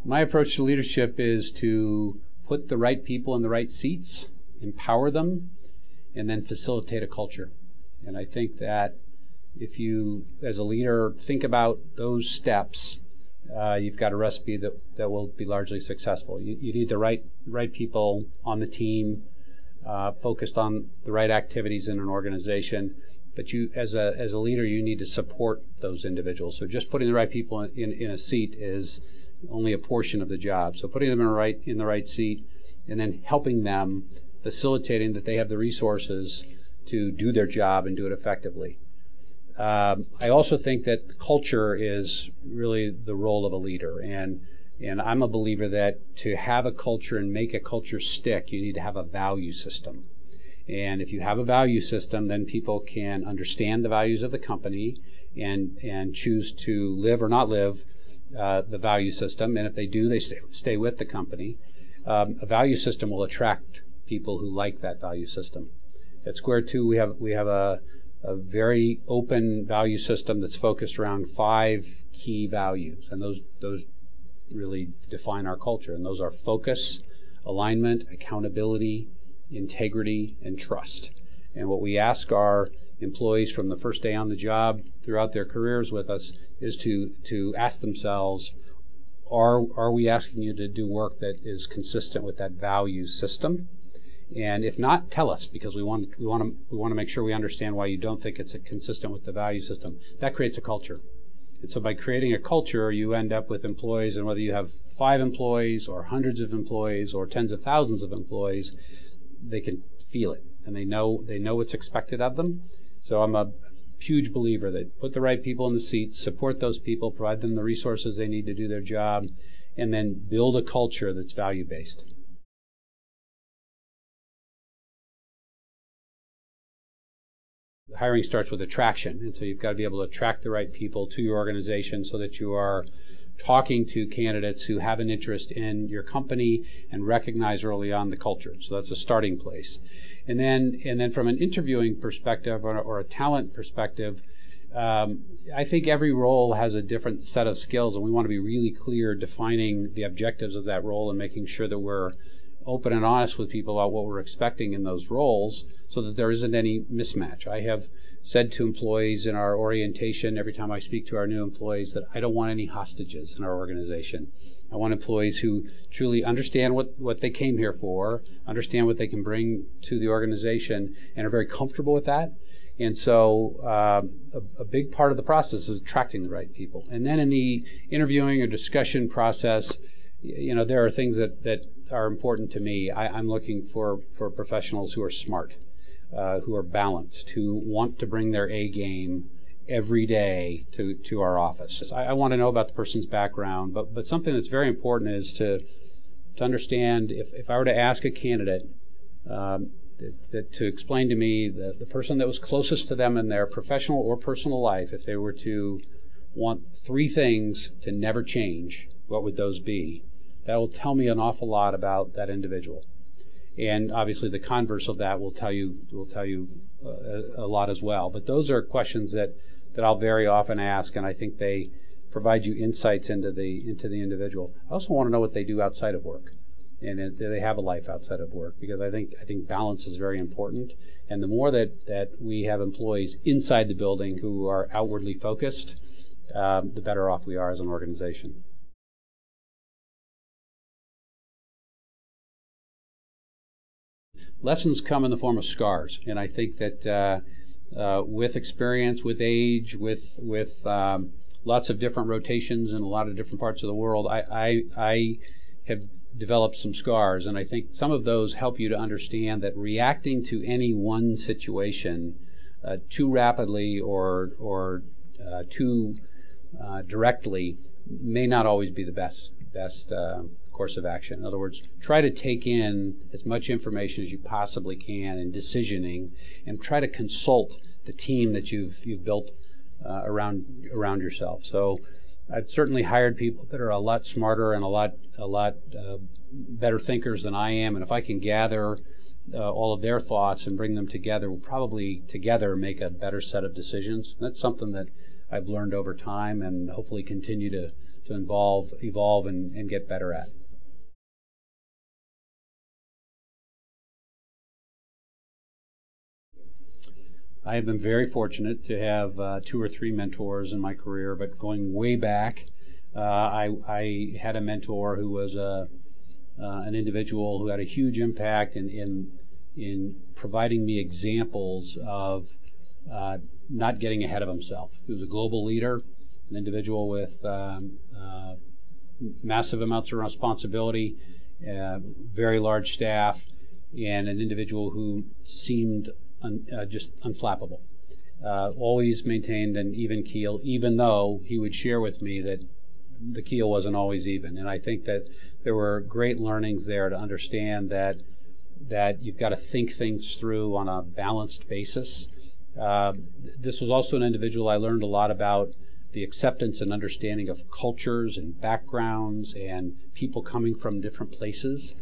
My approach to leadership is to put the right people in the right seats, empower them, and then facilitate a culture. And I think that if you, as a leader, think about those steps, you've got a recipe that will be largely successful. You need the right people on the team, focused on the right activities in an organization. But you, as a leader, you need to support those individuals. So just putting the right people in a seat is only a portion of the job. So putting them in the right seat, and then helping them, facilitating that they have the resources to do their job and do it effectively. I also think that culture is really the role of a leader, and I'm a believer that to have a culture and make a culture stick, you need to have a value system. And if you have a value system, then people can understand the values of the company and choose to live or not live the value system. And if they do, they stay with the company. A value system will attract people who like that value system. At SquareTwo, we have a very open value system that's focused around 5 key values, and those really define our culture. And those are focus, alignment, accountability, integrity, and trust. And what we ask our employees from the first day on the job throughout their careers with us is to ask themselves, are we asking you to do work that is consistent with that value system? And if not, tell us, because we want to make sure we understand why you don't think it's consistent with the value system. That creates a culture. And so by creating a culture, you end up with employees, and whether you have 5 employees or hundreds of employees or tens of thousands of employees, they can feel it, and they know what's expected of them. So I'm a huge believer that put the right people in the seats, support those people, provide them the resources they need to do their job, and then build a culture that's value-based. Hiring starts with attraction, and so you've got to be able to attract the right people to your organization so that you are talking to candidates who have an interest in your company and recognize early on the culture. So that's a starting place. And then from an interviewing perspective or a talent perspective, I think every role has a different set of skills, and we want to be really clear defining the objectives of that role and making sure that we're open and honest with people about what we're expecting in those roles so that there isn't any mismatch. I have said to employees in our orientation, every time I speak to our new employees, that I don't want any hostages in our organization. I want employees who truly understand what they came here for, understand what they can bring to the organization, and are very comfortable with that. And so a big part of the process is attracting the right people. And then in the interviewing or discussion process, there are things that are important to me. I'm looking for professionals who are smart, who are balanced, who want to bring their A game every day to our office. I want to know about the person's background, but something that's very important is to understand if I were to ask a candidate to explain to me the person that was closest to them in their professional or personal life, if they were to want 3 things to never change, what would those be? That will tell me an awful lot about that individual. And obviously the converse of that will tell you a lot as well. But those are questions that I'll very often ask, and I think they provide you insights into the individual. I also want to know what they do outside of work, and do they have a life outside of work, because I think balance is very important. And the more that we have employees inside the building who are outwardly focused, the better off we are as an organization. Lessons come in the form of scars, and I think that with experience, with age, with lots of different rotations in a lot of different parts of the world, I have developed some scars, and I think some of those help you to understand that reacting to any one situation too rapidly or too directly may not always be the best course of action. In other words, try to take in as much information as you possibly can in decisioning, and try to consult the team that you've built around yourself. So I've certainly hired people that are a lot smarter and a lot better thinkers than I am, and if I can gather all of their thoughts and bring them together, we'll probably together make a better set of decisions. That's something that I've learned over time and hopefully continue to evolve and get better at. I have been very fortunate to have 2 or 3 mentors in my career, but going way back, I had a mentor who was an individual who had a huge impact in providing me examples of not getting ahead of himself. He was a global leader, an individual with massive amounts of responsibility, very large staff, and an individual who seemed just unflappable. Always maintained an even keel, even though he would share with me that the keel wasn't always even. And I think that there were great learnings there to understand that you've got to think things through on a balanced basis. This was also an individual I learned a lot about the acceptance and understanding of cultures and backgrounds and people coming from different places.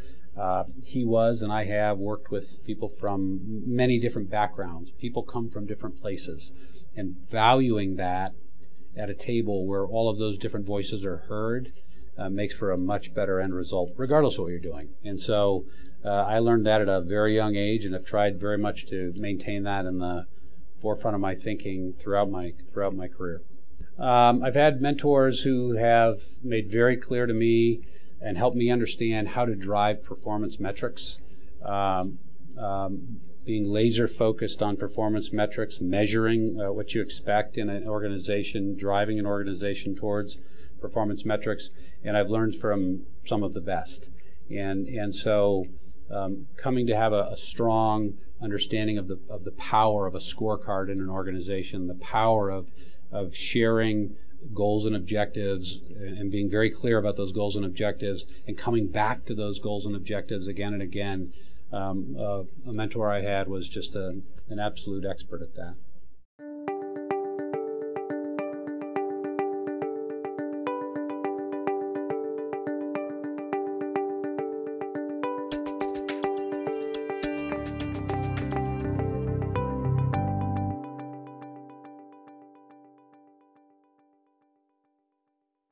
He was, and I have, worked with people from many different backgrounds. People come from different places, and valuing that at a table where all of those different voices are heard makes for a much better end result, regardless of what you're doing. And so I learned that at a very young age, and have tried very much to maintain that in the forefront of my thinking throughout my career. I've had mentors who have made very clear to me and help me understand how to drive performance metrics, being laser focused on performance metrics, measuring what you expect in an organization, driving an organization towards performance metrics, and I've learned from some of the best. And so coming to have a strong understanding of the power of a scorecard in an organization, the power of sharing goals and objectives and being very clear about those goals and objectives and coming back to those goals and objectives again and again. A mentor I had was just an absolute expert at that.